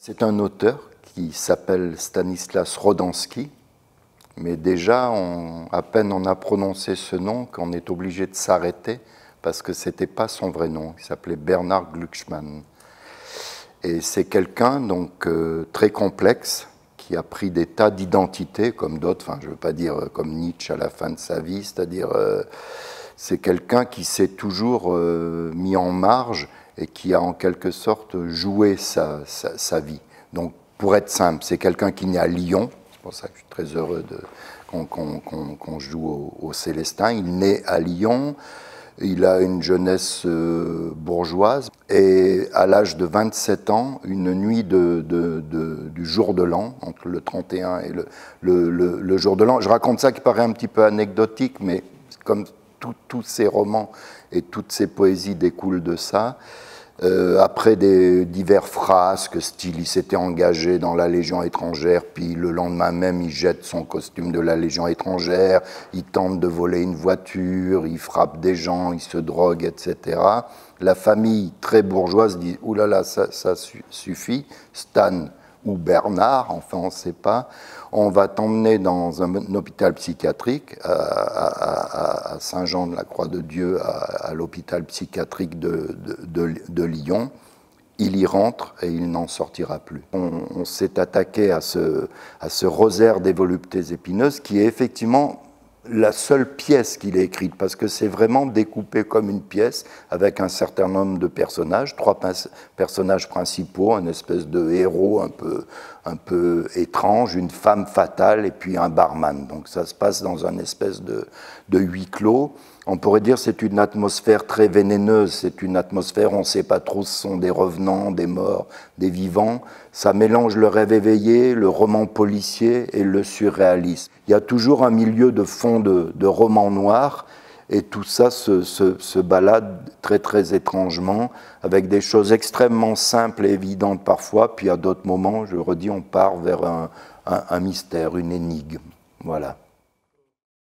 C'est un auteur qui s'appelle Stanislas Rodansky, mais déjà, à peine on a prononcé ce nom qu'on est obligé de s'arrêter parce que ce n'était pas son vrai nom. Il s'appelait Bernard Glucksmann. Et c'est quelqu'un donc très complexe qui a pris des tas d'identités comme d'autres, enfin je ne veux pas dire comme Nietzsche à la fin de sa vie, c'est-à-dire c'est quelqu'un qui s'est toujours mis en marge et qui a en quelque sorte joué sa vie. Donc pour être simple, c'est quelqu'un qui est né à Lyon, c'est pour ça que je suis très heureux qu'on joue au Célestin. Il naît à Lyon, il a une jeunesse bourgeoise et à l'âge de 27 ans, une nuit du jour de l'an, entre le 31 et le jour de l'an. Je raconte ça qui paraît un petit peu anecdotique, mais comme tous ces romans et toutes ces poésies découlent de ça. Après divers frasques, style il s'était engagé dans la Légion étrangère, puis le lendemain même il jette son costume de la Légion étrangère, il tente de voler une voiture, il frappe des gens, il se drogue, etc. La famille très bourgeoise dit « Ouh là là, ça suffit, Stan ou Bernard, enfin on ne sait pas, on va t'emmener dans un hôpital psychiatrique à Saint-Jean-de-la-Croix-de-Dieu, à l'hôpital psychiatrique de Lyon. Il y rentre et il n'en sortira plus. On s'est attaqué à ce rosaire des voluptés épineuses qui est effectivement la seule pièce qu'il a écrite, parce que c'est vraiment découpé comme une pièce avec un certain nombre de personnages, 3 personnages principaux, une espèce de héros un peu étrange, une femme fatale et puis un barman. Donc ça se passe dans une espèce de huis clos. On pourrait dire que c'est une atmosphère très vénéneuse, c'est une atmosphère, on ne sait pas trop si ce sont des revenants, des morts, des vivants. Ça mélange le rêve éveillé, le roman policier et le surréalisme. Il y a toujours un milieu de fond de roman noir et tout ça se balade très très étrangement avec des choses extrêmement simples et évidentes parfois, puis à d'autres moments, je redis, on part vers un mystère, une énigme. Voilà.